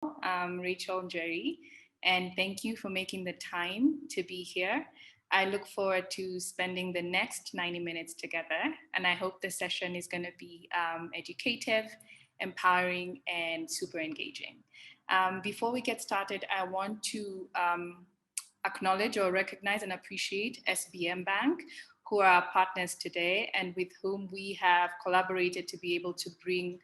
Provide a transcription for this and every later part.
I'm Rachel and Jerry, and thank you for making the time to be here. I look forward to spending the next 90 minutes together, and I hope the session is going to be educative, empowering, and super engaging. Before we get started, I want to acknowledge or recognize and appreciate SBM Bank, who are our partners today and with whom we have collaborated to be able to bring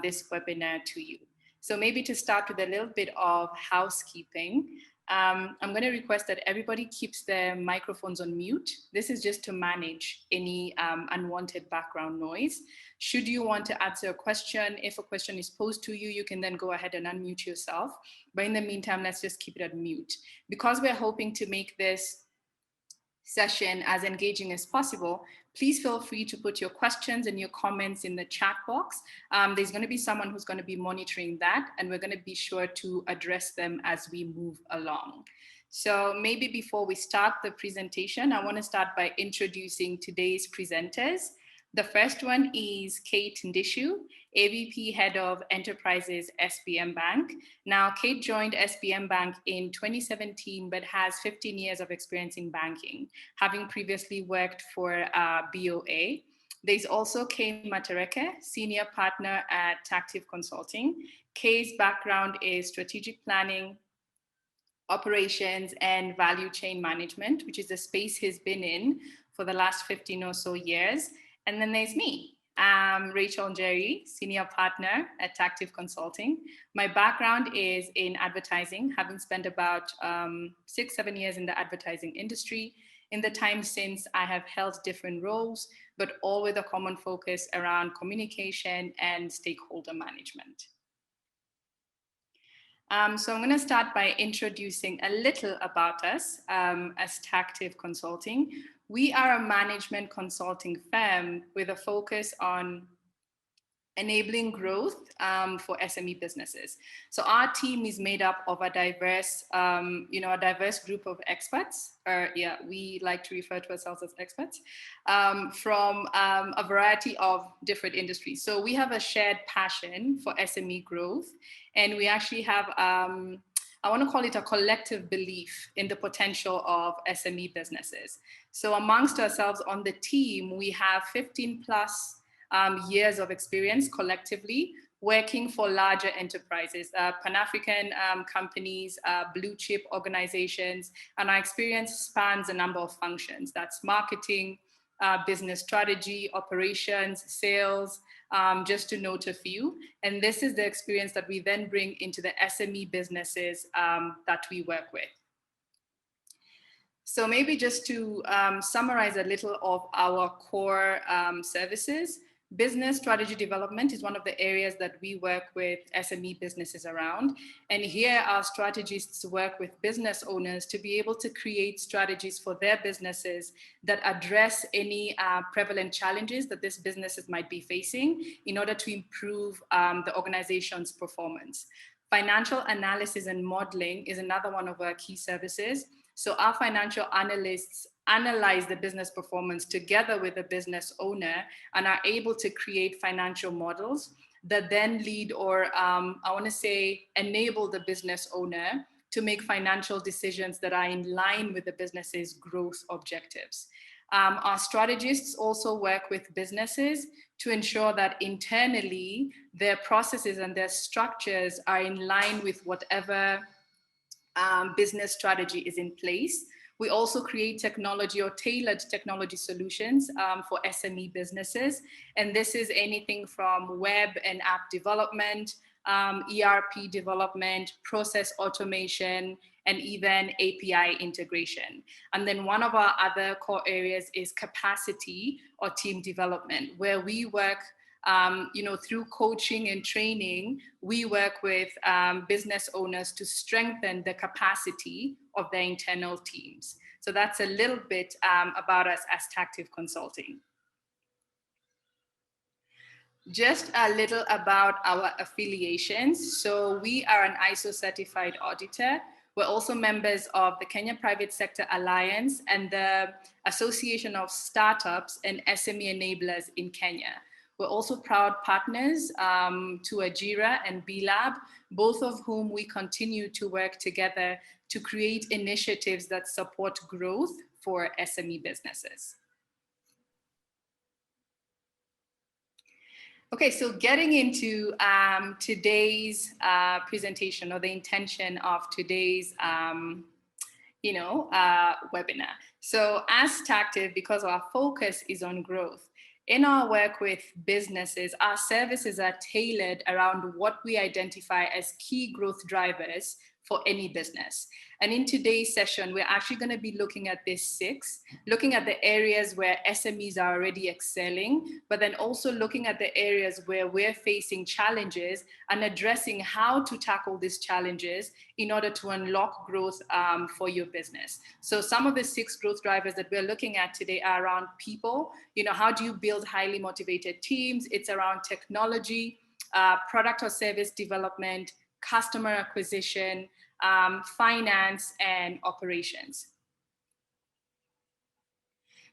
this webinar to you. So maybe to start with a little bit of housekeeping, I'm going to request that everybody keeps their microphones on mute. This is just to manage any unwanted background noise. Should you want to answer a question, if a question is posed to you, you can then go ahead and unmute yourself. But in the meantime, let's just keep it at mute. Because we're hoping to make this session as engaging as possible, please feel free to put your questions and your comments in the chat box. There's going to be someone who's going to be monitoring that, and we're going to be sure to address them as we move along. So maybe before we start the presentation, I want to start by introducing today's presenters. The first one is Kate Ndishu, AVP Head of Enterprises, SBM Bank. Now, Kate joined SBM Bank in 2017, but has 15 years of experience in banking, having previously worked for BOA. There's also Kay Matareke, Senior Partner at TACTIVE Consulting. Kay's background is strategic planning, operations, and value chain management, which is the space he's been in for the last 15 or so years. And then there's me. I'm Rachel and Jerry, Senior Partner at TACTIVE Consulting. My background is in advertising, having spent about 6-7 years in the advertising industry. In the time since, I have held different roles, but all with a common focus around communication and stakeholder management. So I'm going to start by introducing a little about us as TACTIVE Consulting. We are a management consulting firm with a focus on enabling growth for SME businesses. So our team is made up of a diverse, a diverse group of experts. We like to refer to ourselves as experts from a variety of different industries. So we have a shared passion for SME growth, and we actually have I want to call it a collective belief in the potential of SME businesses. So amongst ourselves on the team, we have 15 plus years of experience collectively working for larger enterprises, Pan-African companies, blue chip organizations, and our experience spans a number of functions. That's marketing, business strategy, operations, sales, just to note a few. And this is the experience that we then bring into the SME businesses that we work with. So maybe just to summarize a little of our core services. Business strategy development is one of the areas that we work with SME businesses around. And here our strategists work with business owners to be able to create strategies for their businesses that address any prevalent challenges that these businesses might be facing in order to improve the organization's performance. Financial analysis and modeling is another one of our key services. So our financial analysts analyze the business performance together with the business owner and are able to create financial models that then lead or enable the business owner to make financial decisions that are in line with the business's growth objectives. Our strategists also work with businesses to ensure that internally their processes and their structures are in line with whatever business strategy is in place. We also create technology or tailored technology solutions for SME businesses. And this is anything from web and app development, ERP development, process automation, and even API integration. And then one of our other core areas is capacity or team development, where we work through coaching and training, we work with business owners to strengthen the capacity of their internal teams. So that's a little bit about us as TACTIVE Consulting. Just a little about our affiliations. So we are an ISO certified auditor. We're also members of the Kenya Private Sector Alliance and the Association of Startups and SME Enablers in Kenya. We're also proud partners to Ajira and B-Lab, both of whom we continue to work together to create initiatives that support growth for SME businesses. Okay, so getting into today's presentation, or the intention of today's webinar. So as TACTIVE, because our focus is on growth, in our work with businesses, our services are tailored around what we identify as key growth drivers for any business. And in today's session, we're actually going to be looking at this 6, looking at the areas where SMEs are already excelling, but then also looking at the areas where we're facing challenges and addressing how to tackle these challenges in order to unlock growth for your business. So some of the 6 growth drivers that we're looking at today are around people. How do you build highly motivated teams? It's around technology, product or service development, customer acquisition, finance, and operations.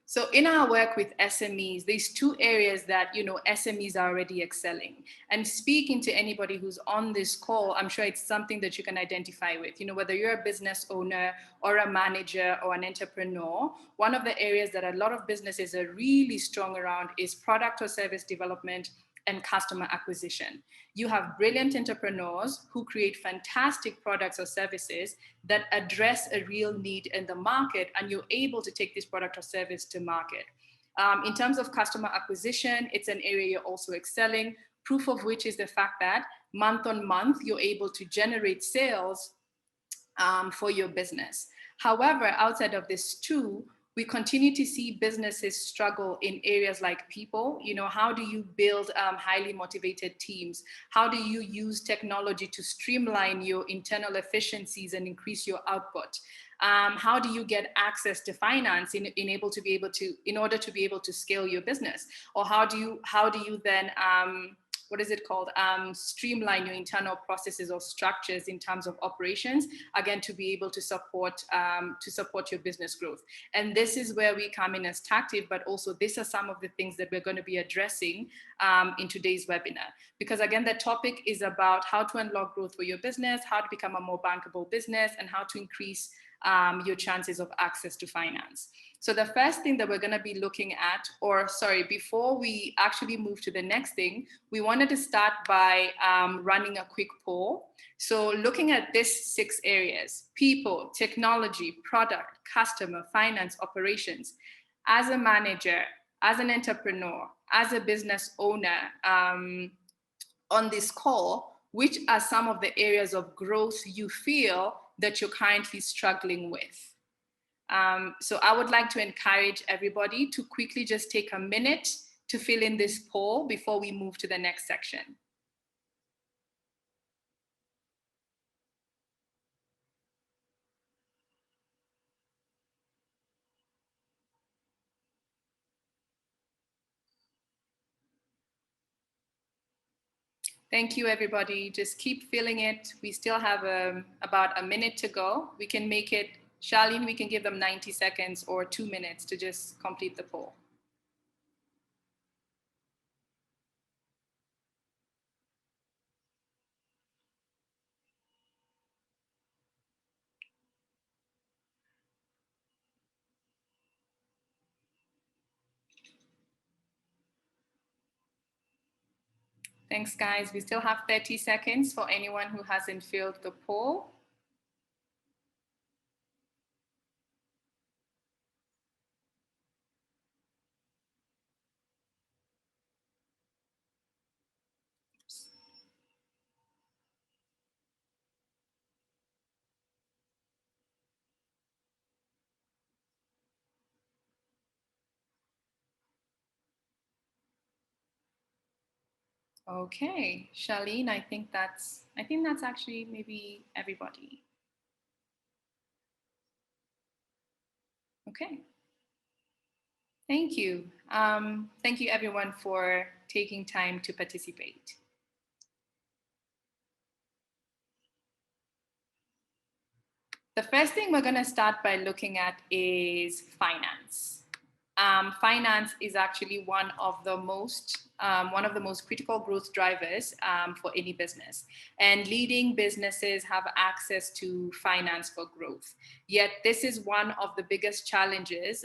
So in our work with SMEs, there's 2 areas that, SMEs are already excelling. And speaking to anybody who's on this call, I'm sure it's something that you can identify with. Whether you're a business owner or a manager or an entrepreneur, one of the areas that a lot of businesses are really strong around is product or service development and customer acquisition. You have brilliant entrepreneurs who create fantastic products or services that address a real need in the market, and you're able to take this product or service to market. In terms of customer acquisition, it's an area you're also excelling, proof of which is the fact that month on month, you're able to generate sales for your business. However, outside of this too, we continue to see businesses struggle in areas like people. How do you build highly motivated teams? How do you use technology to streamline your internal efficiencies and increase your output? How do you get access to finance in order to be able to scale your business? Or how do you then streamline your internal processes or structures in terms of operations, again, to be able to support your business growth. And this is where we come in as TACTIVE, but also these are some of the things that we're going to be addressing in today's webinar. Because again, the topic is about how to unlock growth for your business, how to become a more bankable business, and how to increase your chances of access to finance. So the first thing that we're going to be looking at, before we actually move to the next thing, we wanted to start by running a quick poll. So looking at these 6 areas: people, technology, product, customer, finance, operations. As a manager, as an entrepreneur, as a business owner on this call, which are some of the areas of growth you feel that you're currently struggling with? So I would like to encourage everybody to quickly just take a minute to fill in this poll before we move to the next section. Thank you, everybody. Just keep filling it. We still have about a minute to go. We can make it, Charlene, we can give them 90 seconds or 2 minutes to just complete the poll. Thanks, guys. We still have 30 seconds for anyone who hasn't filled the poll. Okay, Charlene, I think that's actually maybe everybody. Okay. Thank you. Thank you, everyone, for taking time to participate. The first thing we're going to start by looking at is finance. finance is actually one of the most critical growth drivers for any business. And leading businesses have access to finance for growth. Yet this is one of the biggest challenges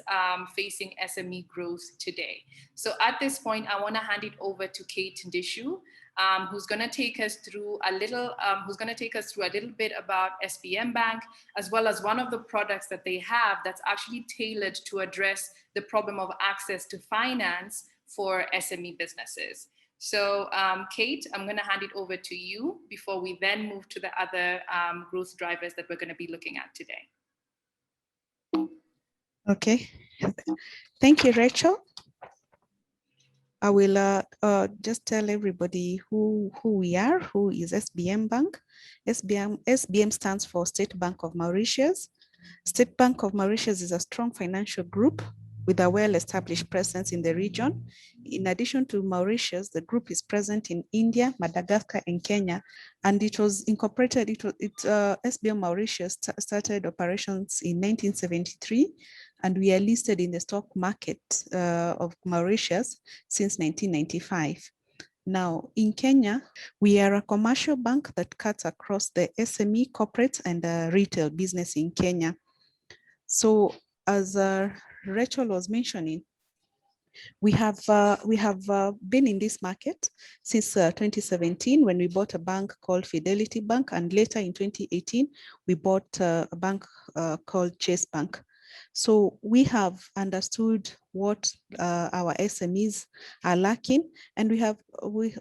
facing SME growth today. So at this point, I want to hand it over to Kate Ndishu, who's going to take us through a little bit about SBM Bank, as well as one of the products that they have that's actually tailored to address the problem of access to finance for SME businesses. So Kate, I'm going to hand it over to you before we then move to the other growth drivers that we're going to be looking at today. Okay, thank you, Rachel. I will just tell everybody who we are, who is SBM Bank. SBM stands for State Bank of Mauritius. State Bank of Mauritius is a strong financial group with a well-established presence in the region. In addition to Mauritius, the group is present in India, Madagascar, and Kenya, and it was incorporated. SBM Mauritius started operations in 1973, and we are listed in the stock market of Mauritius since 1995. Now, in Kenya, we are a commercial bank that cuts across the SME, corporate, and retail business in Kenya. So, as Rachel was mentioning, we have been in this market since 2017 when we bought a bank called Fidelity Bank, and later in 2018 we bought a bank called Chase Bank. So we have understood what our SMEs are lacking, and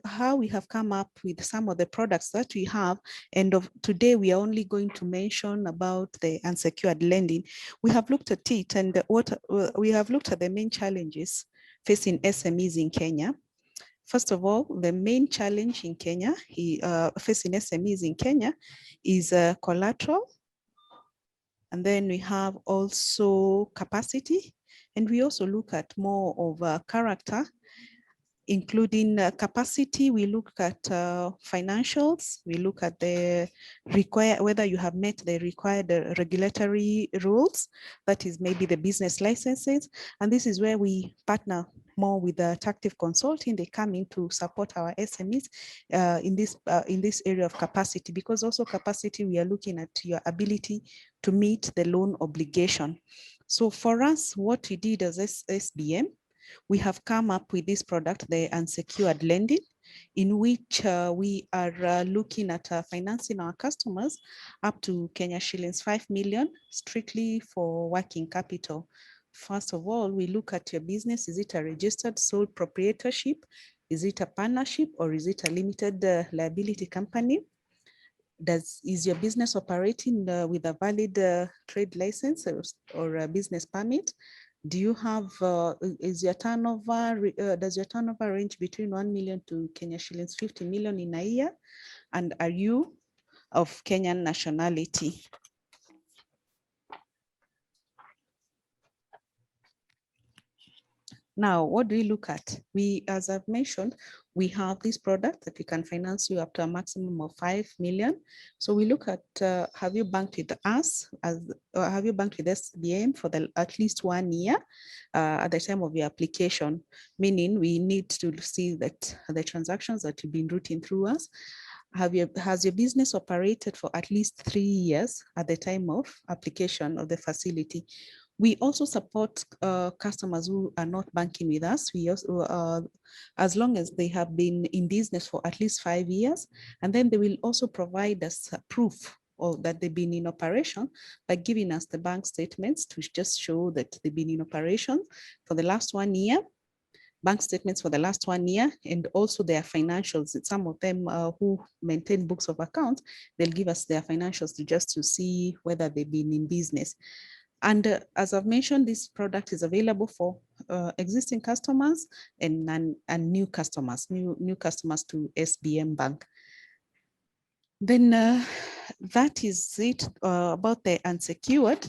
how we have come up with some of the products that we have. And today we are only going to mention about the unsecured lending. We have looked at it, and we have looked at the main challenges facing SMEs in Kenya. First of all, the main challenge in Kenya, facing SMEs in Kenya, is collateral. And then we have also capacity, and we also look at more of character, including capacity. We look at financials. We look at the whether you have met the required regulatory rules, that is maybe the business licenses. And this is where we partner more with the TACTIVE consulting. They come in to support our SMEs in this area of capacity, because also capacity, we are looking at your ability to meet the loan obligation. So for us, what we did as SBM, we have come up with this product, the unsecured lending, in which we are looking at financing our customers up to Kenya shillings 5 million, strictly for working capital. First of all, we look at your business. Is it a registered sole proprietorship? Is it a partnership, or is it a limited liability company? Is your business operating with a valid trade license or a business permit? Do you have, does your turnover range between 1 million to Kenya shillings 50 million in a year? And are you of Kenyan nationality? Now, what do we look at? As I've mentioned, we have this product that we can finance you up to a maximum of 5 million. So we look at, have you banked with us, or have you banked with SBM for at least 1 year at the time of your application? Meaning we need to see that the transactions that you've been routing through us, has your business operated for at least 3 years at the time of application of the facility? We also support customers who are not banking with us. We also, as long as they have been in business for at least 5 years, and then they will also provide us proof of that they've been in operation by giving us the bank statements to just show that they've been in operation for the last 1 year, bank statements for the last 1 year, and also their financials. Some of them who maintain books of accounts, they'll give us their financials to see whether they've been in business. And as I've mentioned, this product is available for existing customers and new customers, new customers to SBM Bank. Then that is it about the unsecured.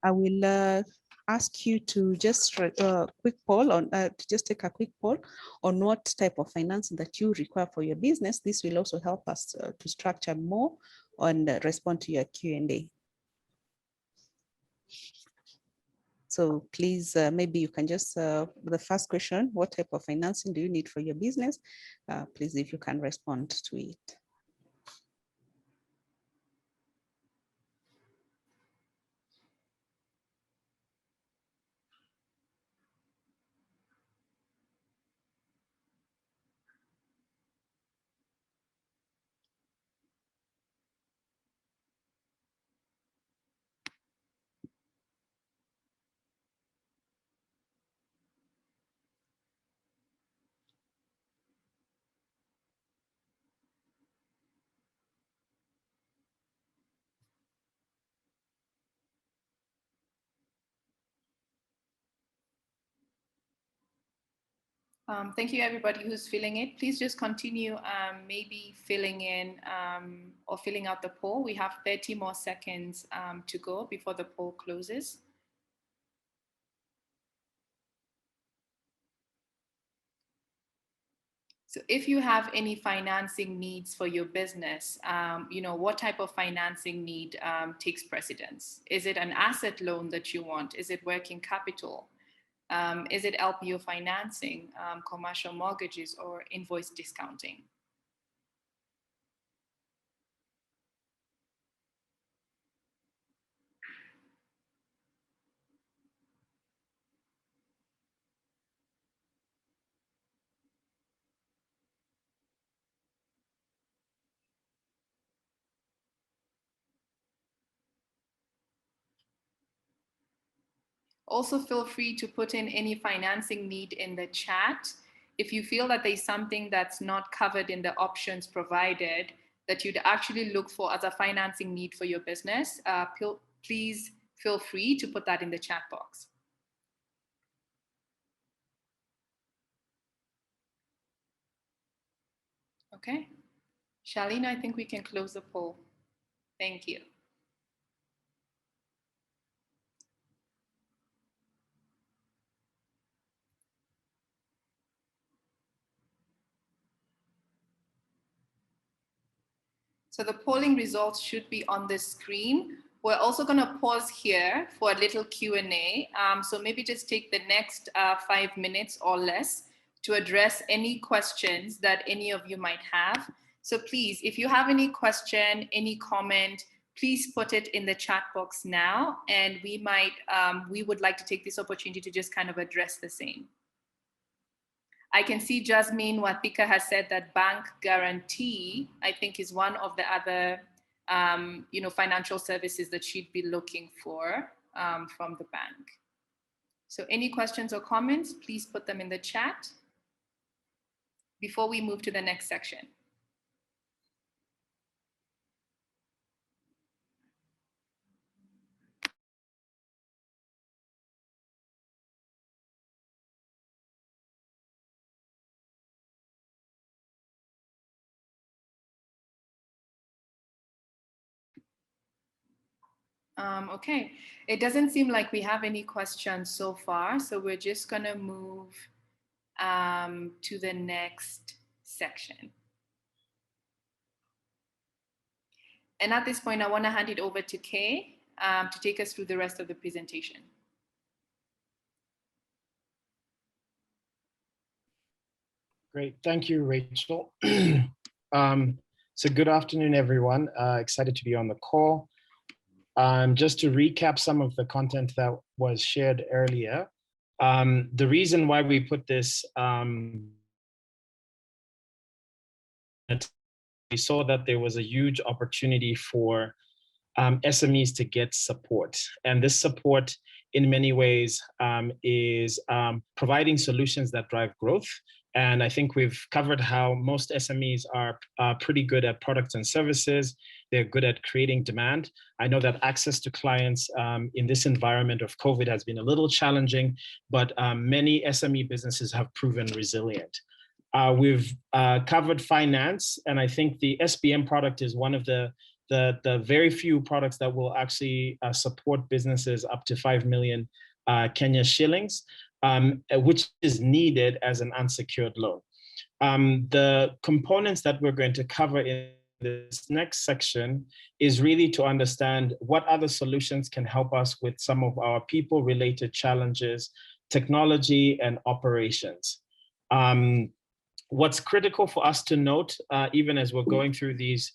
I will ask you to just quick poll on just take a quick poll on what type of financing that you require for your business. This will also help us to structure more and respond to your Q&A. So please, maybe you can just, the first question, what type of financing do you need for your business? Please, if you can respond to it. Thank you, everybody who's filling it. Please just continue maybe filling in or filling out the poll. We have 30 more seconds to go before the poll closes. So if you have any financing needs for your business, what type of financing need takes precedence? Is it an asset loan that you want? Is it working capital? Is it LPO financing, commercial mortgages, or invoice discounting? Also, feel free to put in any financing need in the chat. If you feel that there's something that's not covered in the options provided that you'd actually look for as a financing need for your business, please feel free to put that in the chat box. Okay. Charlene, I think we can close the poll. Thank you. So the polling results should be on the screen. We're also going to pause here for a little Q&A. So maybe just take the next 5 minutes or less to address any questions that any of you might have. So please, if you have any question, any comment, please put it in the chat box now. And we would like to take this opportunity to just kind of address the same. I can see Jasmine Wathika has said that bank guarantee, I think, is one of the other, financial services that she'd be looking for from the bank. So any questions or comments, please put them in the chat before we move to the next section. Okay, it doesn't seem like we have any questions so far, so we're just gonna move to the next section. And at this point, I wanna hand it over to Kay to take us through the rest of the presentation. Great, thank you, Rachel. So good afternoon, everyone. Excited to be on the call. Just to recap some of the content that was shared earlier, the reason why we put this, we saw that there was a huge opportunity for SMEs to get support. And this support, in many ways, is providing solutions that drive growth. And I think we've covered how most SMEs are pretty good at products and services. They're good at creating demand. I know that access to clients in this environment of COVID has been a little challenging, but many SME businesses have proven resilient. We've covered finance, and I think the SBM product is one of the very few products that will actually support businesses up to 5 million Kenya shillings, which is needed as an unsecured loan. The components that we're going to cover in this next section is really to understand what other solutions can help us with some of our people-related challenges, technology, and operations. What's critical for us to note, even as we're going through these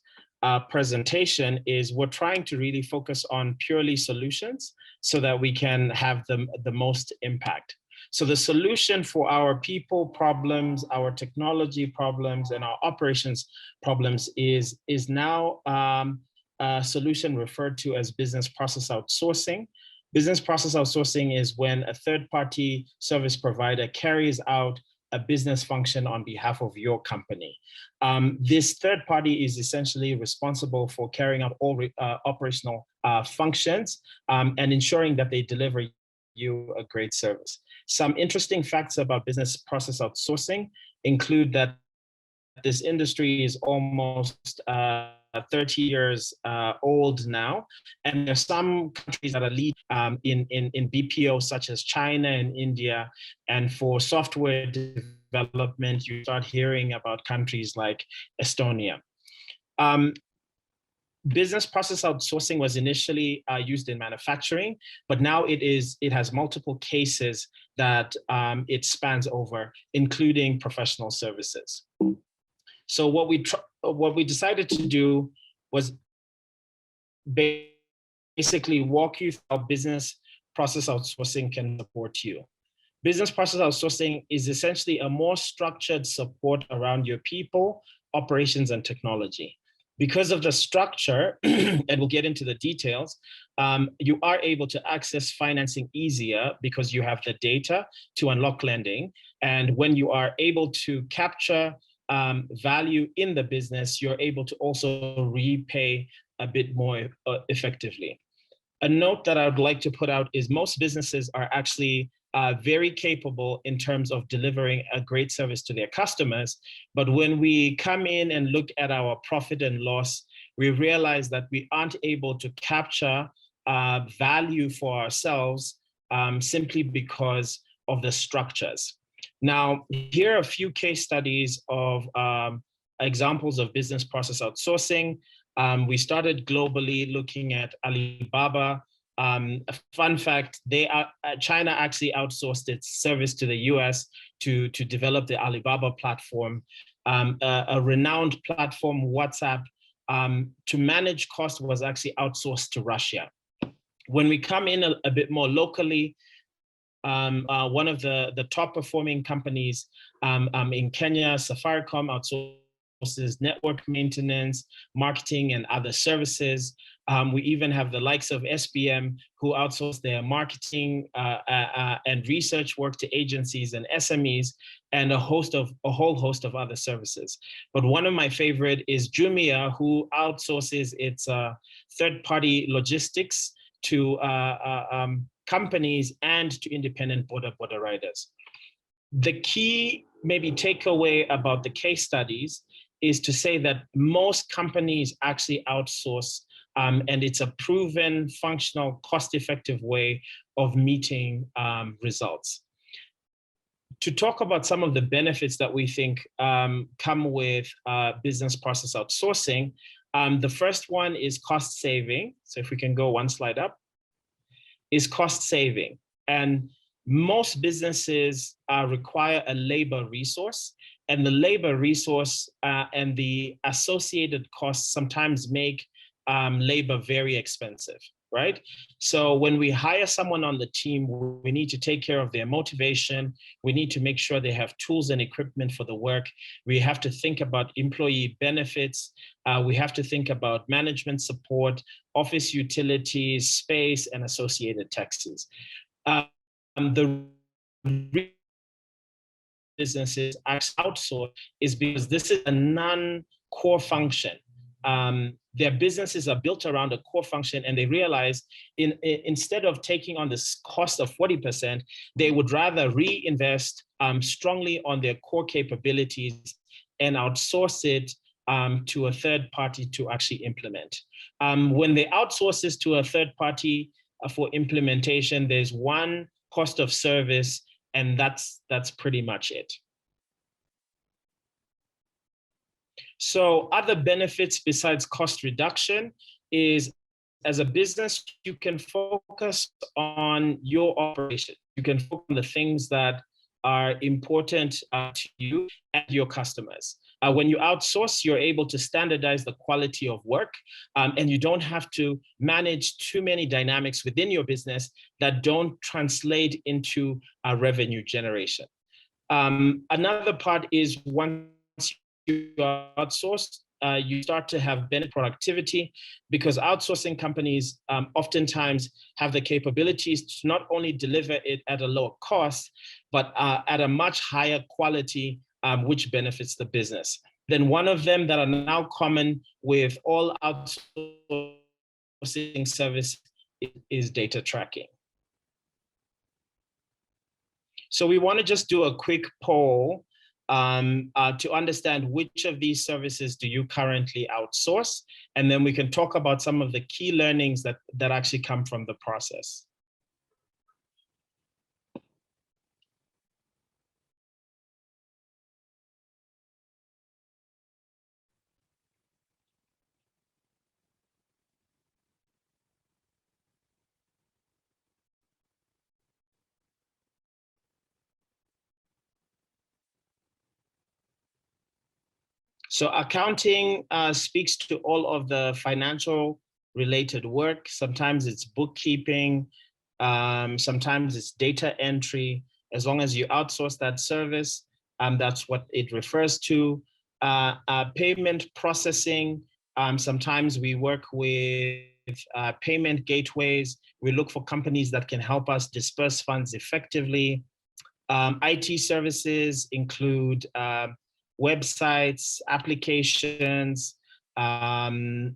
presentation, is we're trying to really focus on purely solutions so that we can have the most impact. So the solution for our people problems, our technology problems, and our operations problems is now a solution referred to as business process outsourcing. Business process outsourcing is when a third-party service provider carries out a business function on behalf of your company. This third party is essentially responsible for carrying out all operational functions and ensuring that they deliver you a great service. Some interesting facts about business process outsourcing include that this industry is almost 30 years old now, and there's some countries that are lead in BPO, such as China and India. And for software development, you start hearing about countries like Estonia. Business process outsourcing was initially used in manufacturing, but now it has multiple cases that it spans over, including professional services. So what we decided to do was basically walk you through how business process outsourcing can support you. Business process outsourcing is essentially a more structured support around your people, operations, and technology. Because of the structure, and we'll get into the details, you are able to access financing easier because you have the data to unlock lending. And when you are able to capture value in the business, you're able to also repay a bit more effectively. A note that I would like to put out is most businesses are actually very capable in terms of delivering a great service to their customers. But when we come in and look at our profit and loss, we realize that we aren't able to capture value for ourselves simply because of the structures. Now, here are a few case studies of examples of business process outsourcing. We started globally looking at Alibaba. A fun fact, China actually outsourced its service to the US to develop the Alibaba platform. A renowned platform, WhatsApp, to manage costs was actually outsourced to Russia. When we come in a bit more locally, one of the top performing companies in Kenya, Safaricom, outsources network maintenance, marketing, and other services. We even have the likes of SBM, who outsource their marketing and research work to agencies and SMEs, and a whole host of other services. But one of my favorite is Jumia, who outsources its third-party logistics to companies and to independent border riders. The key maybe takeaway about the case studies is to say that most companies actually outsource, and it's a proven, functional, cost-effective way of meeting results. To talk about some of the benefits that we think come with business process outsourcing, the first one is cost saving. So if we can go one slide up, is cost saving. And most businesses require a labor resource, and the labor resource and the associated costs sometimes make labor very expensive, right? So when we hire someone on the team, we need to take care of their motivation. We need to make sure they have tools and equipment for the work. We have to think about employee benefits. We have to think about management support, office utilities, space, and associated taxes. The businesses outsource is because this is a non-core function. Their businesses are built around a core function, and they realize instead of taking on this cost of 40%, they would rather reinvest strongly on their core capabilities and outsource it to a third party to actually implement. When they outsource this to a third party for implementation, there's one cost of service, and that's pretty much it. So other benefits besides cost reduction is, as a business, you can focus on your operation. You can focus on the things that are important to you and your customers. When you outsource, you're able to standardize the quality of work, and you don't have to manage too many dynamics within your business that don't translate into revenue generation. Another part is, once you outsource, you start to have better productivity, because outsourcing companies oftentimes have the capabilities to not only deliver it at a lower cost, but at a much higher quality, which benefits the business. Then one of them that are now common with all outsourcing service is data tracking. So we want to just do a quick poll to understand which of these services do you currently outsource, and then we can talk about some of the key learnings that actually come from the process. So accounting speaks to all of the financial related work. Sometimes it's bookkeeping, sometimes it's data entry. As long as you outsource that service, that's what it refers to. Payment processing, sometimes we work with payment gateways. We look for companies that can help us disperse funds effectively. IT services include websites, applications, even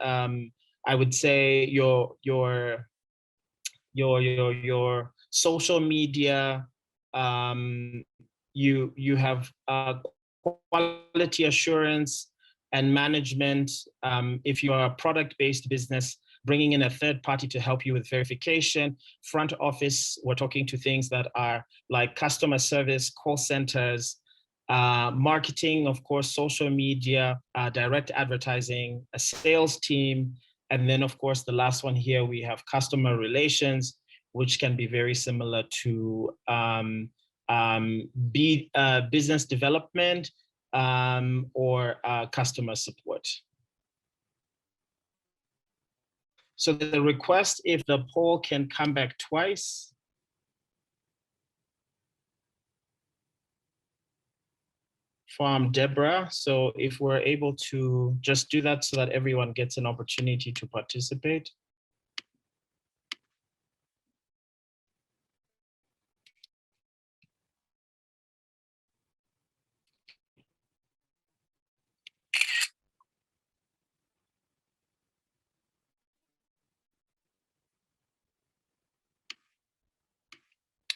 I would say your social media. You have quality assurance and management. If you are a product-based business, bringing in a third party to help you with verification. Front office, we're talking to things that are like customer service, call centers, marketing, of course, social media, direct advertising, a sales team. And then, of course, the last one here, we have customer relations, which can be very similar to business development or customer support. So the request, if the poll can come back twice. From Deborah. So if we're able to just do that so that everyone gets an opportunity to participate.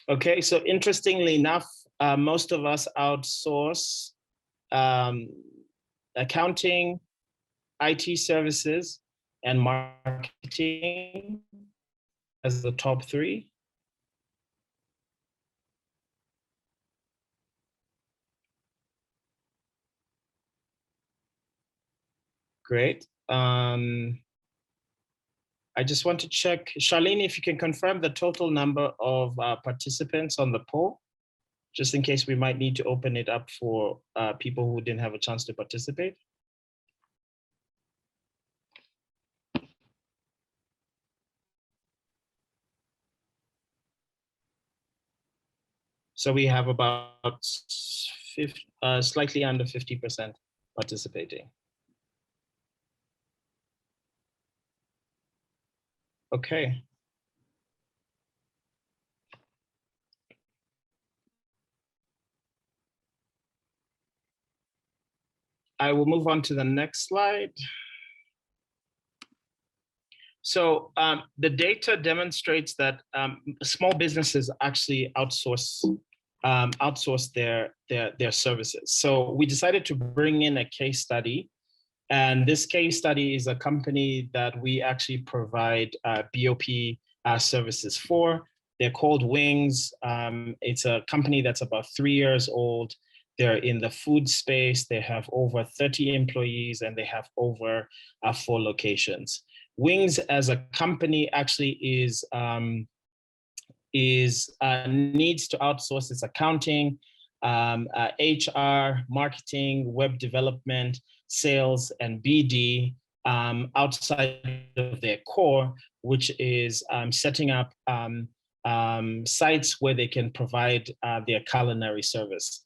Okay, so interestingly enough, most of us outsource accounting, IT services, and marketing as the top three. Great. I just want to check, Charlene, if you can confirm the total number of participants on the poll, just in case we might need to open it up for people who didn't have a chance to participate. So we have about slightly under 50% participating. Okay. I will move on to the next slide. So the data demonstrates that small businesses actually outsource their services. So we decided to bring in a case study. And this case study is a company that we actually provide BOP services for. They're called Wings. It's a company that's about 3 years old. They're in the food space. They have over 30 employees and they have over 4 locations. Wings as a company actually needs to outsource its accounting, HR, marketing, web development, sales, and BD outside of their core, which is setting up sites where they can provide their culinary service.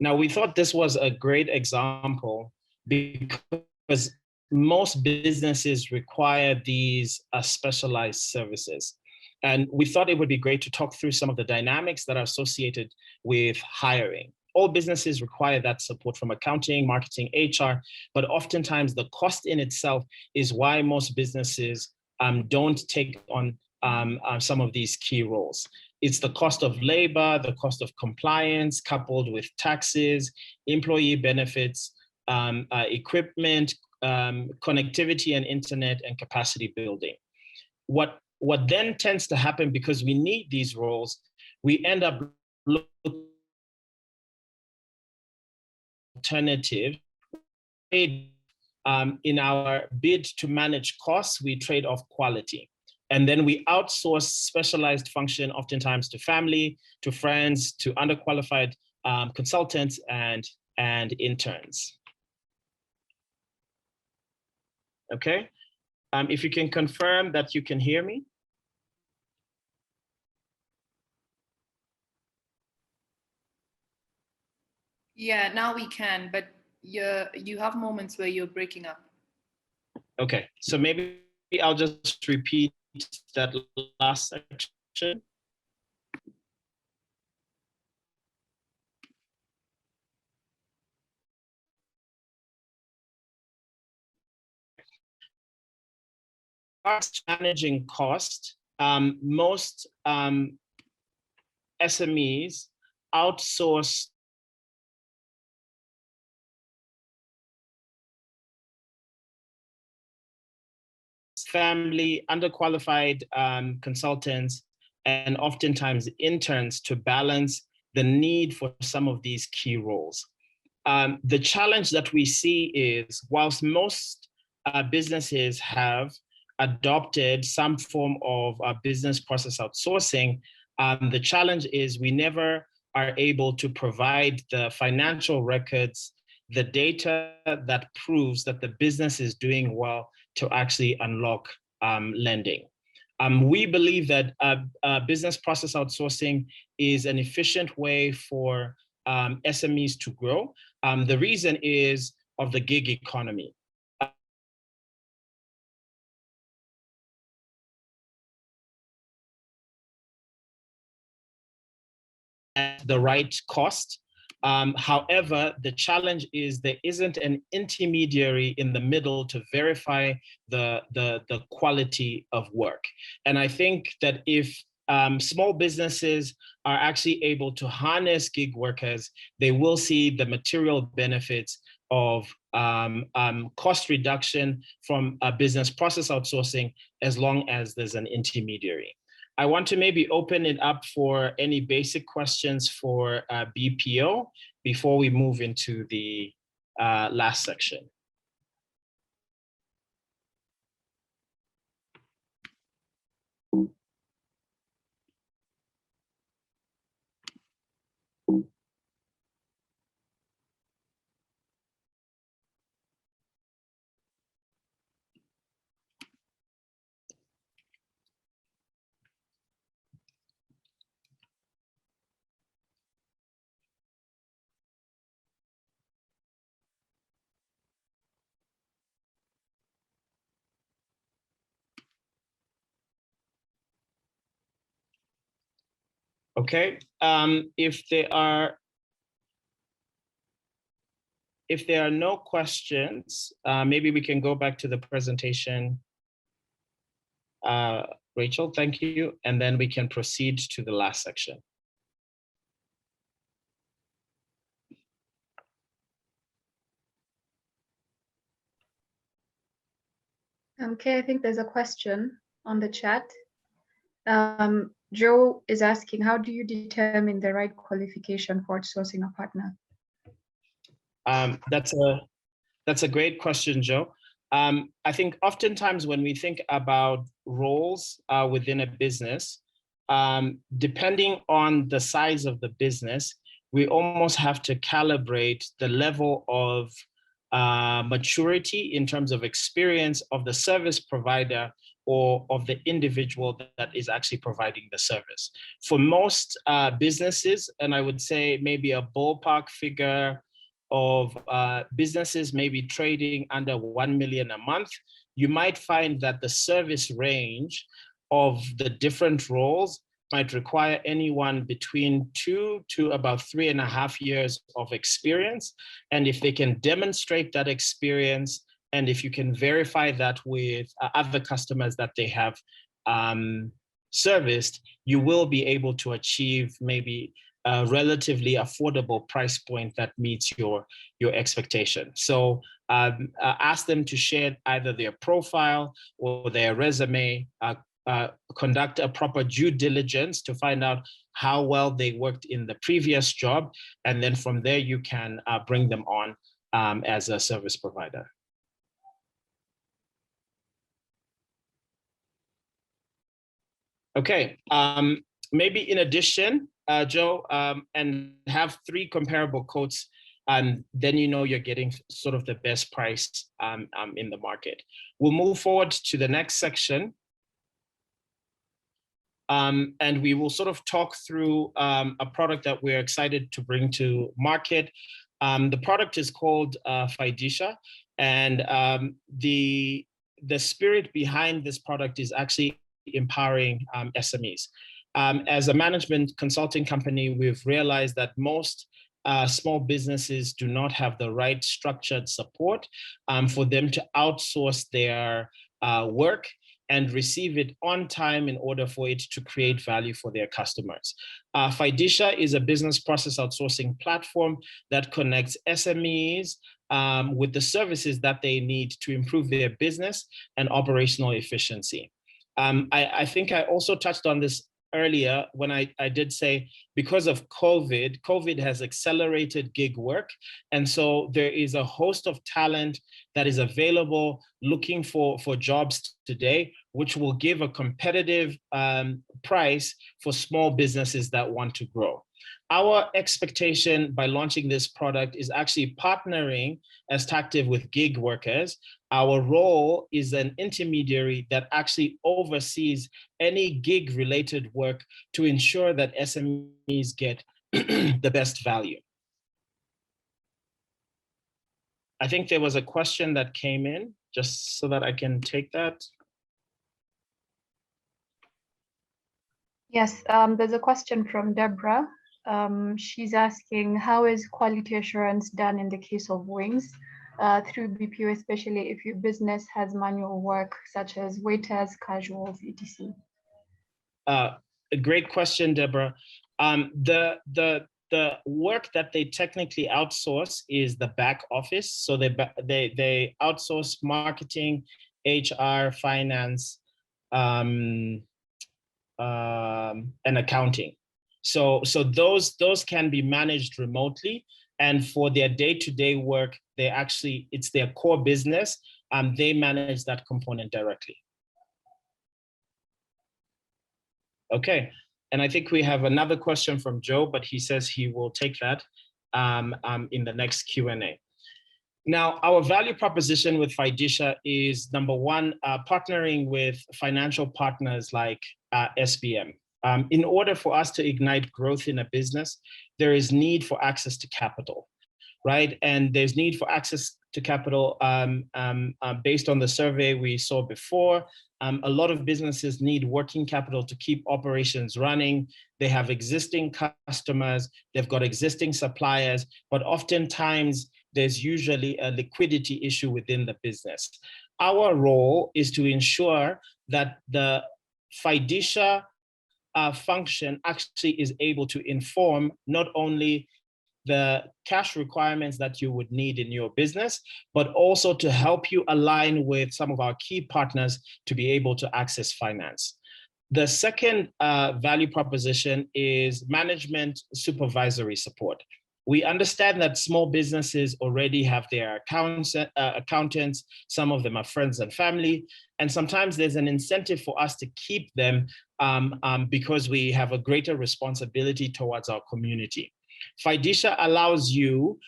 Now, we thought this was a great example because most businesses require these specialized services. And we thought it would be great to talk through some of the dynamics that are associated with hiring. All businesses require that support from accounting, marketing, HR, but oftentimes the cost in itself is why most businesses don't take on some of these key roles. It's the cost of labor, the cost of compliance, coupled with taxes, employee benefits, equipment, connectivity and internet, and capacity building. What then tends to happen, because we need these roles, we end up looking alternative. In our bid to manage costs, we trade off quality. And then we outsource specialized function, oftentimes to family, to friends, to underqualified consultants and interns. Okay, if you can confirm that you can hear me. Yeah, now we can, but you have moments where you're breaking up. Okay, so maybe I'll just repeat that last section. Managing cost, most SMEs outsource family, underqualified consultants, and oftentimes interns to balance the need for some of these key roles. The challenge that we see is, whilst most businesses have adopted some form of business process outsourcing, the challenge is we never are able to provide the financial records, the data that proves that the business is doing well to actually unlock lending. We believe that business process outsourcing is an efficient way for SMEs to grow. The reason is of the gig economy. At the right cost. However, the challenge is there isn't an intermediary in the middle to verify the quality of work. And I think that if small businesses are actually able to harness gig workers, they will see the material benefits of cost reduction from business process outsourcing, as long as there's an intermediary. I want to maybe open it up for any basic questions for BPO before we move into the last section. Okay, if there are no questions, maybe we can go back to the presentation. Rachel, thank you. And then we can proceed to the last section. Okay, I think there's a question on the chat. Joe is asking, how do you determine the right qualification for outsourcing a partner? That's a great question, Joe. I think oftentimes when we think about roles within a business, depending on the size of the business, we almost have to calibrate the level of maturity in terms of experience of the service provider or of the individual that is actually providing the service. For most businesses, and I would say maybe a ballpark figure of businesses maybe trading under 1 million a month, you might find that the service range of the different roles might require anyone between 2 to about 3.5 years of experience. And if they can demonstrate that experience, and if you can verify that with other customers that they have serviced, you will be able to achieve maybe a relatively affordable price point that meets your expectation. So ask them to share either their profile or their resume, conduct a proper due diligence to find out how well they worked in the previous job. And then from there, you can bring them on as a service provider. Okay, maybe in addition, Joe, and have 3 comparable quotes, and then you know you're getting sort of the best price in the market. We'll move forward to the next section. And we will sort of talk through a product that we're excited to bring to market. The product is called Fidecia, and the spirit behind this product is actually empowering SMEs. As a management consulting company, we've realized that most small businesses do not have the right structured support for them to outsource their work and receive it on time in order for it to create value for their customers. Fidecia is a business process outsourcing platform that connects SMEs with the services that they need to improve their business and operational efficiency. I think I also touched on this earlier when I did say, because of COVID has accelerated gig work. And so there is a host of talent that is available looking for jobs today, which will give a competitive price for small businesses that want to grow. Our expectation by launching this product is actually partnering as TACTIVE with gig workers. Our role is an intermediary that actually oversees any gig related work to ensure that SMEs get the best value. I think there was a question that came in, just so that I can take that. Yes, there's a question from Deborah. She's asking, how is quality assurance done in the case of wings through BPO, especially if your business has manual work such as waiters, casuals, etc.? A great question, Deborah. The work that they technically outsource is the back office. So they outsource marketing, HR, finance, and accounting. So those can be managed remotely, and for their day-to-day work, it's their core business. They manage that component directly. Okay, and I think we have another question from Joe, but he says he will take that in the next Q&A. Now, our value proposition with Fidecia is, number one, partnering with financial partners like SBM. In order for us to ignite growth in a business, there is need for access to capital, right? And there's need for access to capital based on the survey we saw before. A lot of businesses need working capital to keep operations running. They have existing customers, they've got existing suppliers, but oftentimes there's usually a liquidity issue within the business. Our role is to ensure that the Fidecia function actually is able to inform not only the cash requirements that you would need in your business, but also to help you align with some of our key partners to be able to access finance. The second value proposition is management supervisory support. We understand that small businesses already have their accountants. Some of them are friends and family. And sometimes there's an incentive for us to keep them because we have a greater responsibility towards our community. Fidecia allows you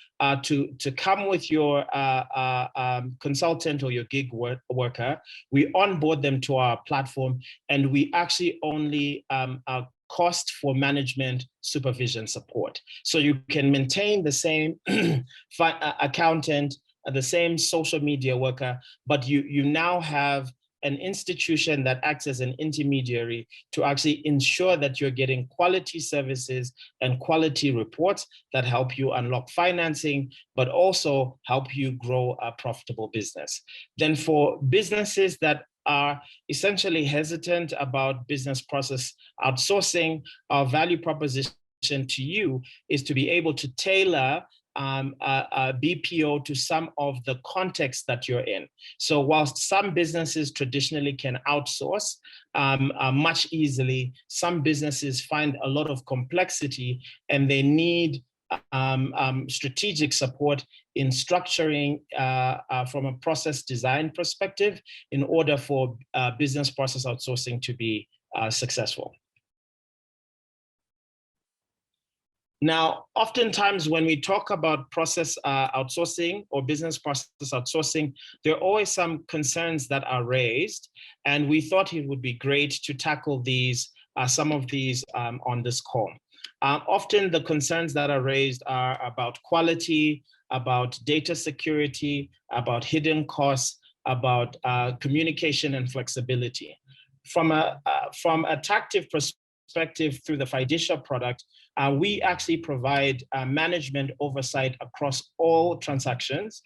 to come with your consultant or your gig worker. We onboard them to our platform, and we actually only cost for management supervision support. So you can maintain the same accountant, the same social media worker, but you now have an institution that acts as an intermediary to actually ensure that you're getting quality services and quality reports that help you unlock financing, but also help you grow a profitable business. Then for businesses that are essentially hesitant about business process outsourcing, our value proposition to you is to be able to tailor a BPO to some of the context that you're in. So whilst some businesses traditionally can outsource much easily, some businesses find a lot of complexity and they need strategic support in structuring from a process design perspective in order for business process outsourcing to be successful. Now, oftentimes when we talk about process outsourcing or business process outsourcing, there are always some concerns that are raised, and we thought it would be great to tackle these, some of these on this call. Often the concerns that are raised are about quality, about data security, about hidden costs, about communication and flexibility. From a TACTIVE perspective through the Fidecia product, we actually provide management oversight across all transactions.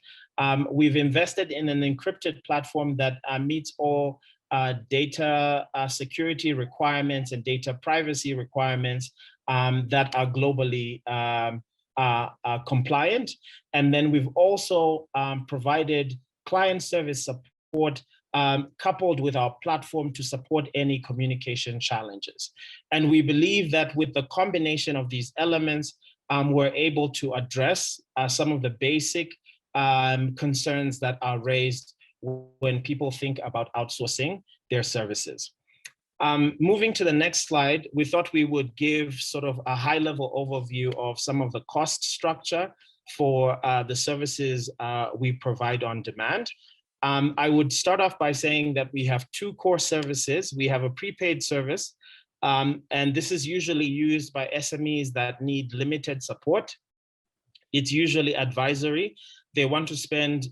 We've invested in an encrypted platform that meets all data security requirements and data privacy requirements that are globally compliant. And then we've also provided client service support coupled with our platform to support any communication challenges. And we believe that with the combination of these elements, we're able to address some of the basic concerns that are raised when people think about outsourcing their services. Moving to the next slide, we thought we would give sort of a high-level overview of some of the cost structure for the services we provide on demand. I would start off by saying that we have two core services. We have a prepaid service, and this is usually used by SMEs that need limited support. It's usually advisory. They want to spend,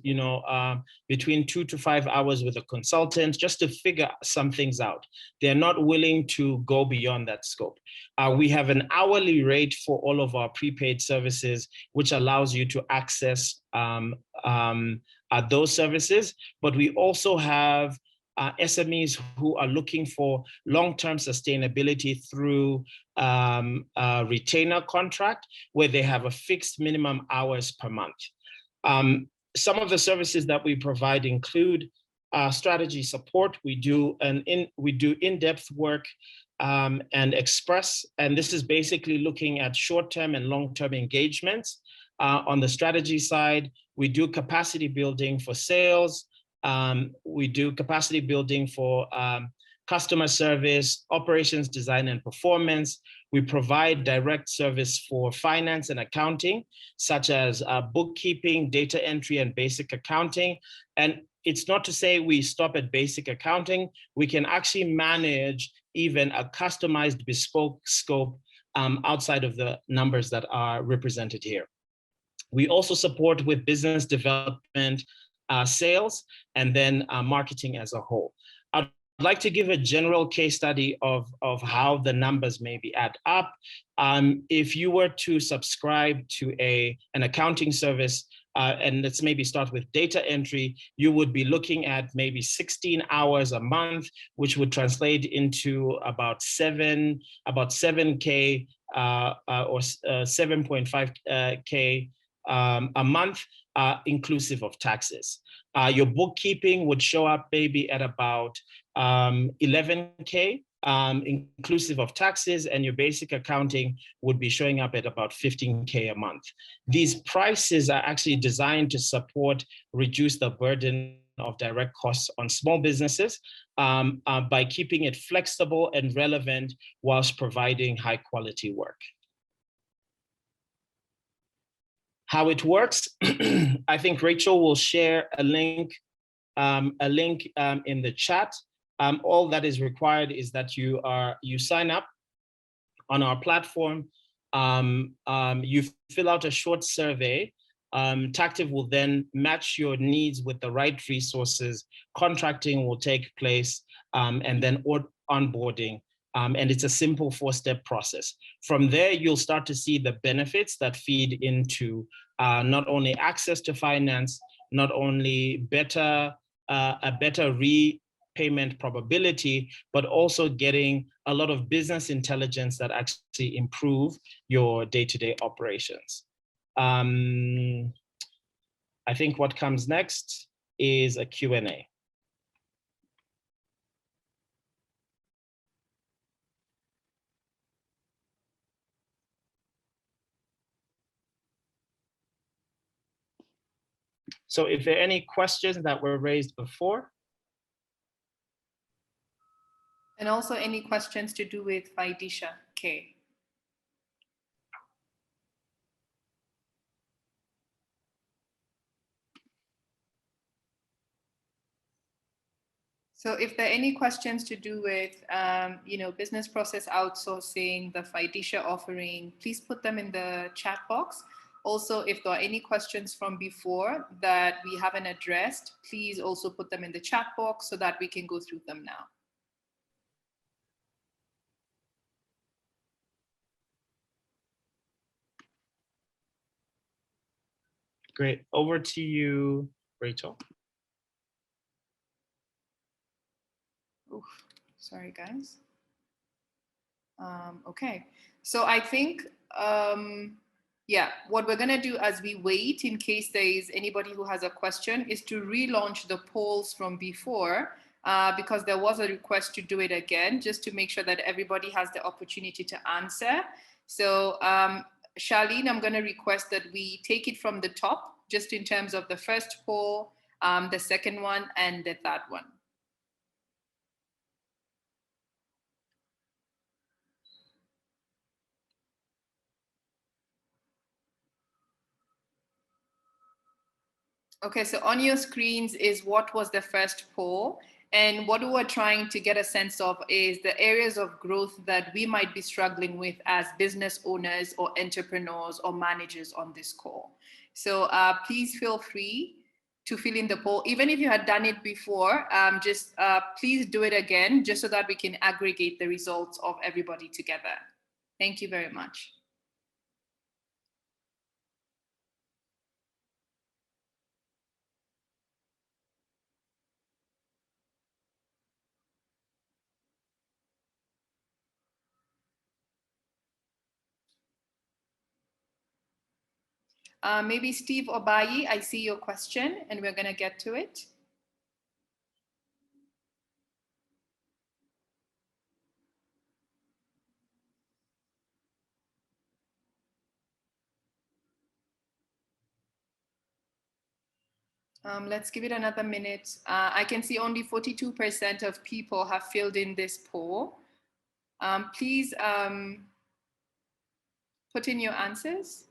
between 2 to 5 hours with a consultant just to figure some things out. They're not willing to go beyond that scope. We have an hourly rate for all of our prepaid services, which allows you to access those services. But we also have SMEs who are looking for long-term sustainability through a retainer contract where they have a fixed minimum hours per month. Some of the services that we provide include strategy support. We do in-depth work and express, and this is basically looking at short-term and long-term engagements. On the strategy side, we do capacity building for sales. We do capacity building for customer service, operations design and performance. We provide direct service for finance and accounting, such as bookkeeping, data entry, and basic accounting. And it's not to say we stop at basic accounting. We can actually manage even a customized bespoke scope outside of the numbers that are represented here. We also support with business development, sales, and then marketing as a whole. I'd like to give a general case study of how the numbers maybe add up. If you were to subscribe to an accounting service, and let's maybe start with data entry, you would be looking at maybe 16 hours a month, which would translate into about 7K or 7.5K a month, inclusive of taxes. Your bookkeeping would show up maybe at about 11K, inclusive of taxes, and your basic accounting would be showing up at about 15K a month. These prices are actually designed to reduce the burden of direct costs on small businesses by keeping it flexible and relevant whilst providing high quality work. How it works, I think Rachel will share a link in the chat. All that is required is that you sign up on our platform. You fill out a short survey. TACTIVE will then match your needs with the right resources. Contracting will take place, and then onboarding. And it's a simple 4-step process. From there, you'll start to see the benefits that feed into not only access to finance, not only a better repayment probability, but also getting a lot of business intelligence that actually improve your day-to-day operations. I think what comes next is a Q&A. So if there are any questions that were raised before. And also any questions to do with Fiducia K. So if there are any questions to do with, business process outsourcing, the Fiducia offering, please put them in the chat box. Also, if there are any questions from before that we haven't addressed, please also put them in the chat box so that we can go through them now. Great, over to you, Rachel. Oof, sorry, guys. Okay, so I think, what we're gonna do as we wait, in case there is anybody who has a question, is to relaunch the polls from before, because there was a request to do it again, just to make sure that everybody has the opportunity to answer. So Charlene, I'm gonna request that we take it from the top, just in terms of the first poll, the second one, and the third one. Okay, so on your screens is what was the first poll. And what we were trying to get a sense of is the areas of growth that we might be struggling with as business owners or entrepreneurs or managers on this call. So please feel free to fill in the poll. Even if you had done it before, please do it again, just so that we can aggregate the results of everybody together. Thank you very much. Maybe Steve Obayi, I see your question and we're gonna get to it. Let's give it another minute. I can see only 42% of people have filled in this poll. Please put in your answers.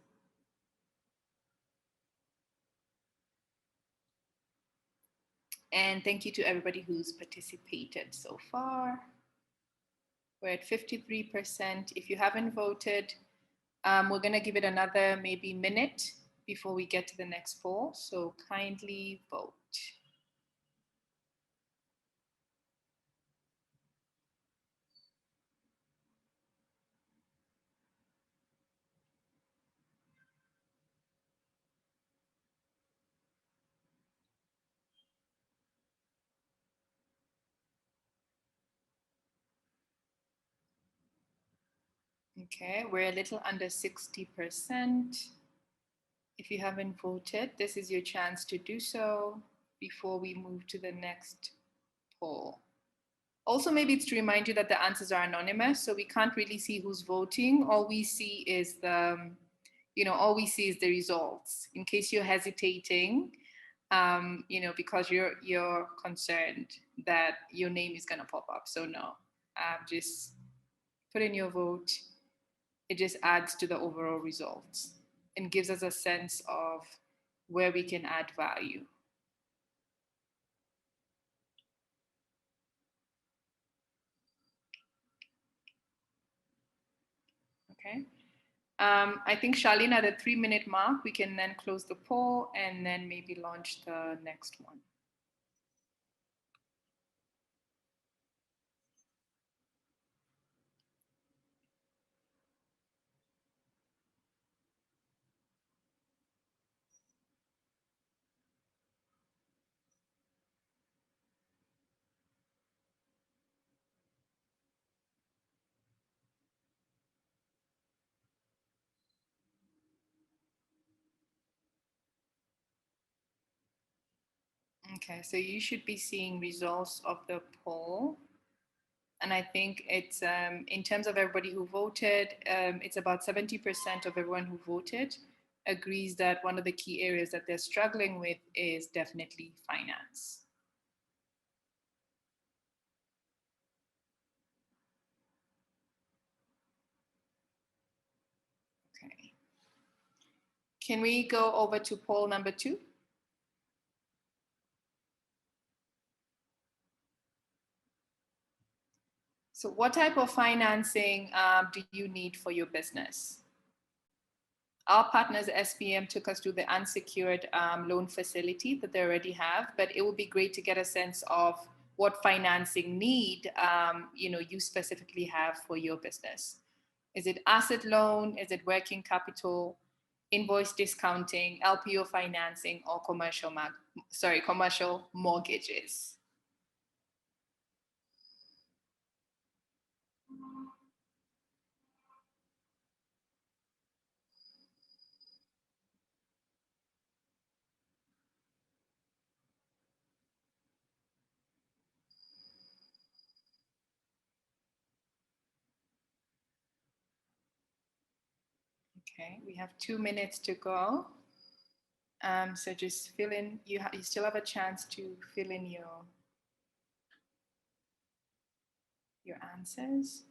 And thank you to everybody who's participated so far. We're at 53%. If you haven't voted, we're gonna give it another maybe minute before we get to the next poll. So kindly vote. Okay, we're a little under 60%. If you haven't voted, this is your chance to do so before we move to the next poll. Also, maybe it's to remind you that the answers are anonymous, so we can't really see who's voting. All we see is the, all we see is the results. In case you're hesitating, because you're concerned that your name is gonna pop up. So no, just put in your vote. It just adds to the overall results and gives us a sense of where we can add value. Okay. I think Charlene, at the 3-minute mark, we can then close the poll and then maybe launch the next one. Okay, so you should be seeing results of the poll. And I think it's, in terms of everybody who voted, it's about 70% of everyone who voted agrees that one of the key areas that they're struggling with is definitely finance. Okay. Can we go over to poll number 2? So what type of financing do you need for your business? Our partners at SBM took us to the unsecured loan facility that they already have, but it would be great to get a sense of what financing need you specifically have for your business. Is it asset loan? Is it working capital, invoice discounting, LPO financing, or commercial mortgages? Okay, we have 2 minutes to go. So just fill in, you still have a chance to fill in your answers.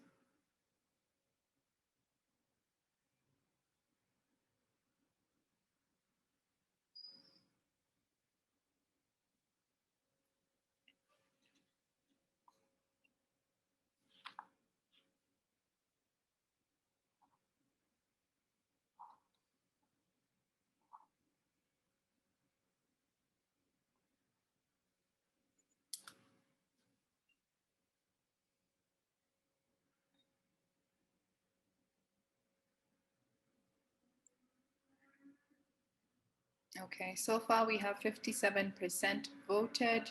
Okay, so far we have 57% voted.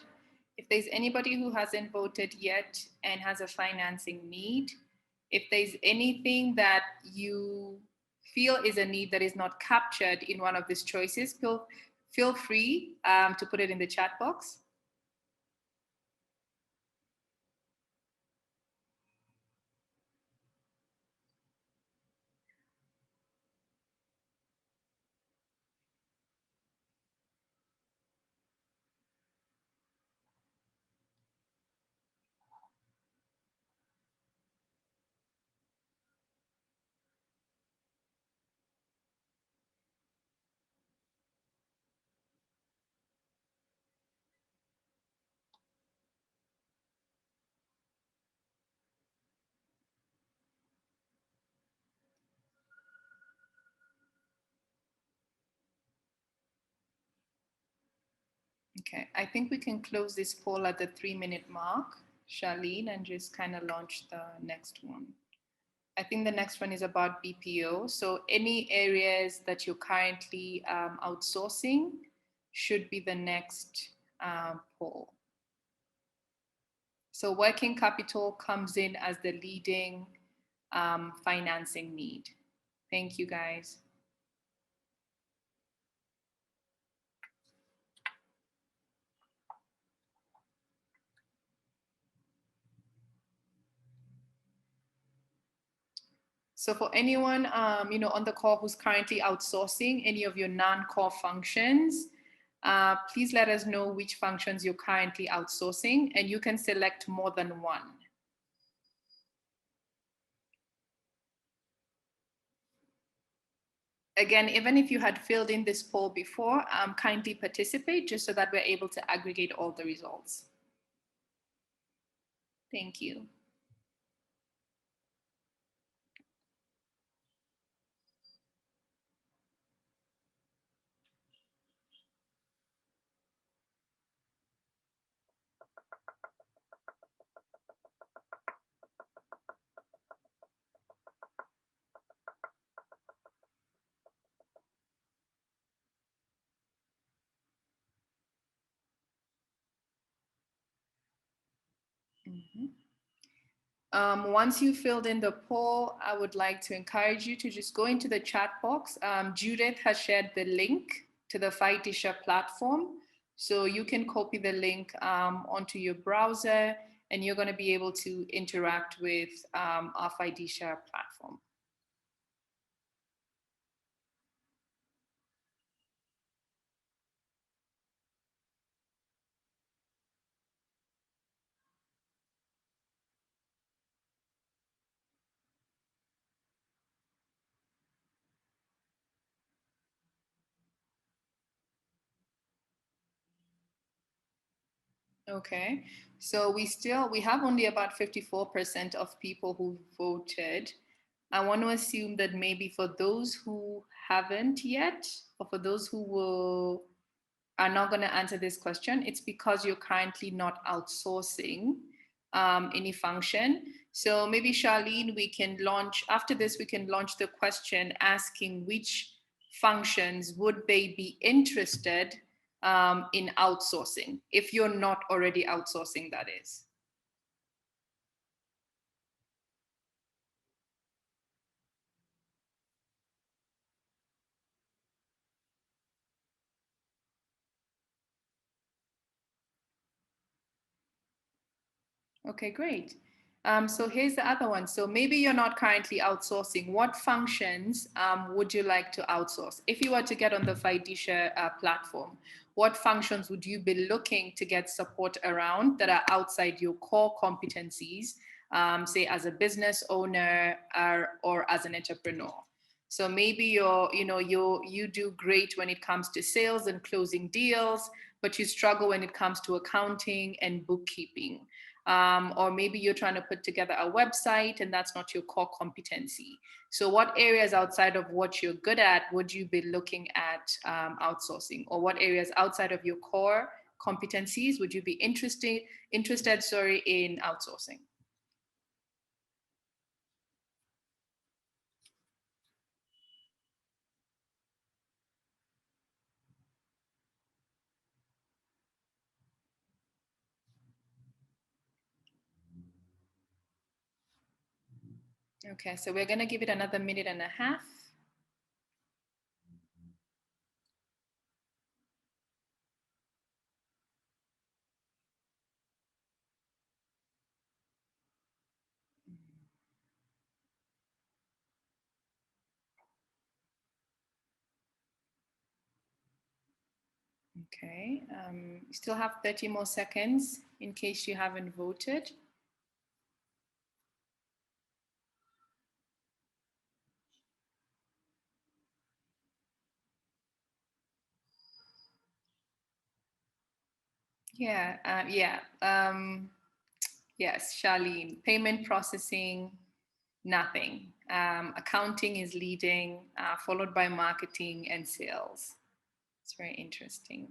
If there's anybody who hasn't voted yet and has a financing need, if there's anything that you feel is a need that is not captured in one of these choices, feel free to put it in the chat box. Okay, I think we can close this poll at the 3-minute mark, Charlene, and just kind of launch the next one. I think the next one is about BPO. So any areas that you're currently outsourcing should be the next poll. So working capital comes in as the leading financing need. Thank you, guys. So for anyone, on the call who's currently outsourcing any of your non-core functions, please let us know which functions you're currently outsourcing, and you can select more than one. Again, even if you had filled in this poll before, kindly participate just so that we're able to aggregate all the results. Thank you. Once you filled in the poll, I would like to encourage you to just go into the chat box. Judith has shared the link to the Fightisha platform. So you can copy the link onto your browser and you're going to be able to interact with our Fightisha platform. Okay, so we have only about 54% of people who voted. I want to assume that maybe for those who haven't yet, or for those who are not going to answer this question, it's because you're currently not outsourcing any function. So maybe Charlene, we can launch, after this, we can launch the question asking which functions would they be interested in outsourcing, if you're not already outsourcing, that is. Okay, great. So here's the other one. So maybe you're not currently outsourcing. What functions would you like to outsource? If you were to get on the Fightisha platform, what functions would you be looking to get support around that are outside your core competencies, say as a business owner or as an entrepreneur? So maybe you do great when it comes to sales and closing deals, but you struggle when it comes to accounting and bookkeeping. Or maybe you're trying to put together a website and that's not your core competency. So what areas outside of what you're good at would you be looking at outsourcing? Or what areas outside of your core competencies would you be interested in outsourcing? Okay, so we're going to give it another minute and a half. Okay, you still have 30 more seconds in case you haven't voted. Yeah, yes, Charlene, payment processing, nothing. Accounting is leading, followed by marketing and sales. It's very interesting.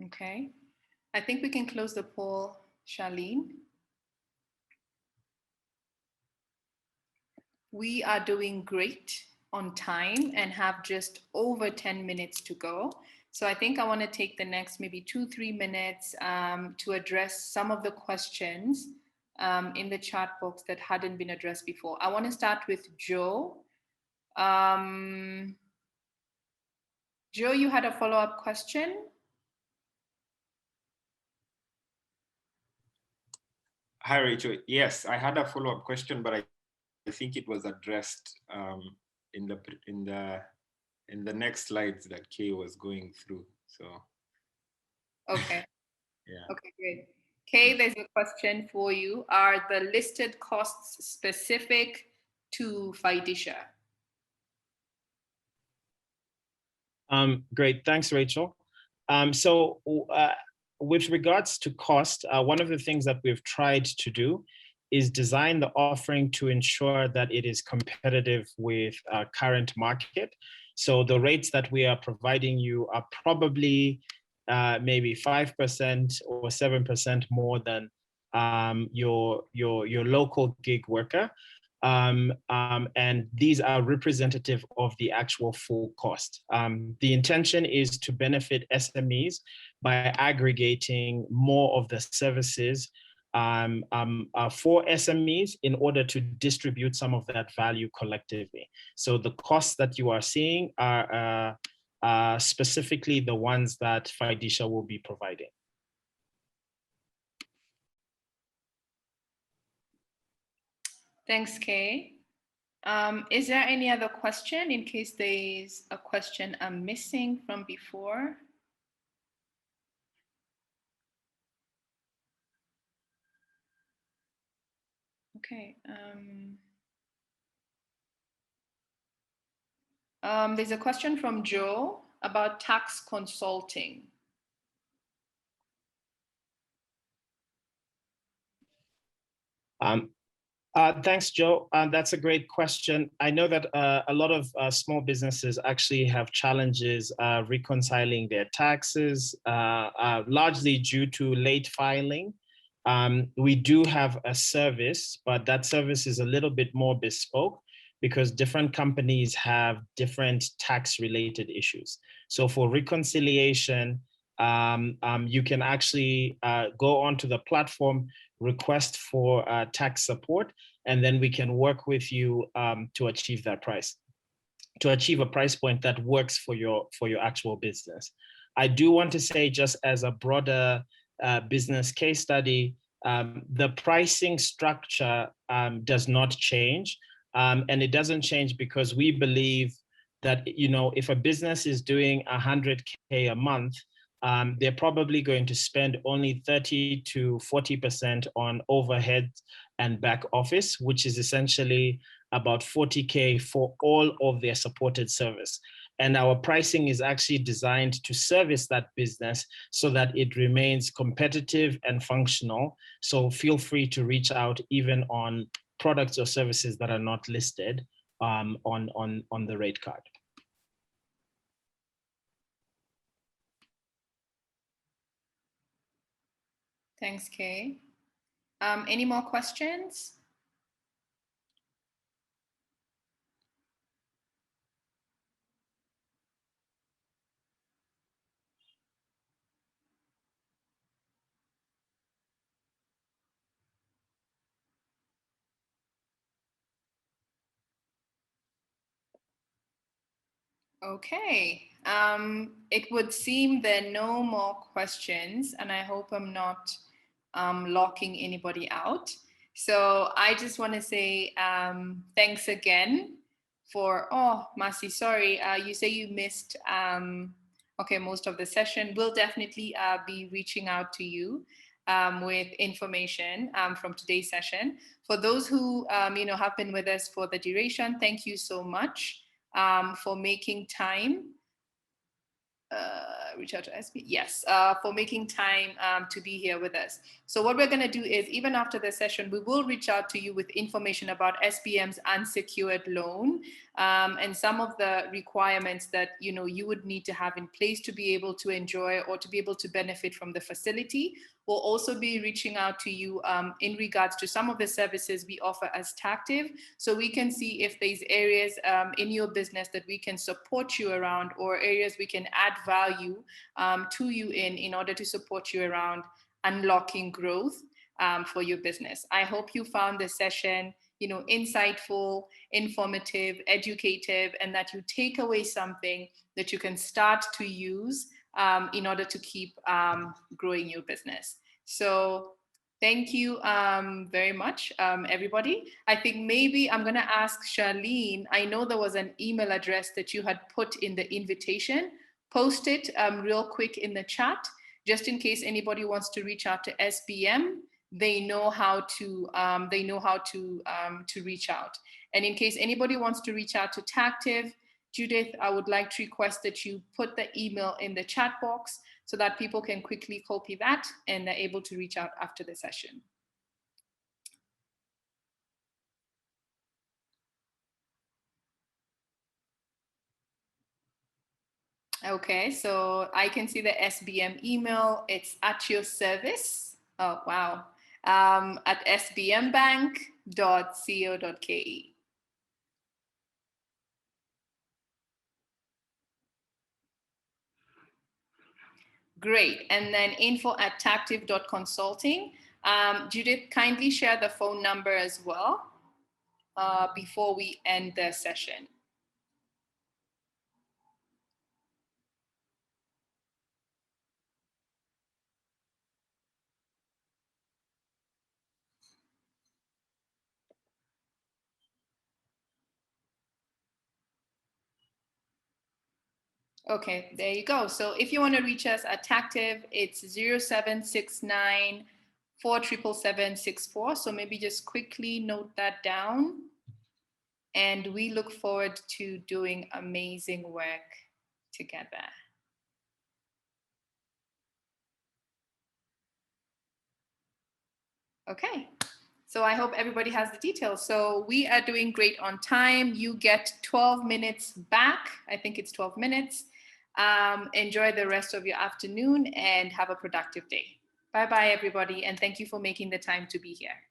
Okay, I think we can close the poll Charlene? We are doing great on time and have just over 10 minutes to go. So I think I want to take the next maybe 2-3 minutes to address some of the questions in the chat box that hadn't been addressed before. I want to start with Joe. Joe, you had a follow-up question? Hi, Rachel. Yes, I had a follow-up question, but I think it was addressed in the next slides that Kay was going through. So. Okay. Yeah. Okay, great. Kay, there's a question for you. Are the listed costs specific to FIDISHA? Great, thanks, Rachel. With regards to cost, one of the things that we've tried to do is design the offering to ensure that it is competitive with current market. So the rates that we are providing you are probably maybe 5% or 7% more than your local gig worker. And these are representative of the actual full cost. The intention is to benefit SMEs by aggregating more of the services for SMEs in order to distribute some of that value collectively. So the costs that you are seeing are specifically the ones that FIDISHA will be providing. Thanks, Kay. Is there any other question in case there's a question I'm missing from before? Okay. There's a question from Joe about tax consulting. Thanks, Joe. That's a great question. I know that a lot of small businesses actually have challenges reconciling their taxes, largely due to late filing. We do have a service, but that service is a little bit more bespoke because different companies have different tax-related issues. So for reconciliation, you can actually go onto the platform, request for tax support, and then we can work with you to achieve that price, to achieve a price point that works for your actual business. I do want to say, just as a broader business case study, the pricing structure does not change, and it doesn't change because we believe that, you know, if a business is doing 100K a month, they're probably going to spend only 30 to 40% on overhead and back office, which is essentially about 40K for all of their supported service. And our pricing is actually designed to service that business so that it remains competitive and functional. So feel free to reach out even on products or services that are not listed on the rate card. Thanks, Kay. Any more questions? Okay, it would seem there are no more questions, and I hope I'm not locking anybody out. So I just want to say thanks again for, oh, Masi, sorry, you say you missed, okay, most of the session. We'll definitely be reaching out to you with information from today's session. For those who you know, have been with us for the duration, thank you so much for making time. Reach out to SB. Yes, for making time to be here with us. So what we're going to do is, even after the session, we will reach out to you with information about SBM's unsecured loan and some of the requirements that you would need to have in place to be able to enjoy or to be able to benefit from the facility. We'll also be reaching out to you in regards to some of the services we offer as TACTIVE, so we can see if there's areas in your business that we can support you around, or areas we can add value to you in order to support you around unlocking growth for your business. I hope you found this session insightful, informative, educative, and that you take away something that you can start to use in order to keep growing your business. So thank you very much, everybody. I think maybe I'm going to ask Charlene. I know there was an email address that you had put in the invitation. Post it real quick in the chat, just in case anybody wants to reach out to SBM. They know how to reach out. And in case anybody wants to reach out to TACTIVE, Judith, I would like to request that you put the email in the chat box so that people can quickly copy that and they're able to reach out after the session. Okay, so I can see the SBM email. It's at your service. Oh, wow. At sbmbank.co.ke. Great. And then info@tactive.consulting. Judith, kindly share the phone number as well before we end the session. Okay, there you go. So if you want to reach us at TACTIVE, it's 0769 47774. So maybe just quickly note that down. And we look forward to doing amazing work together. Okay, so I hope everybody has the details. So we are doing great on time. You get 12 minutes back. I think it's 12 minutes. Enjoy the rest of your afternoon and have a productive day. Bye-bye, everybody. And thank you for making the time to be here.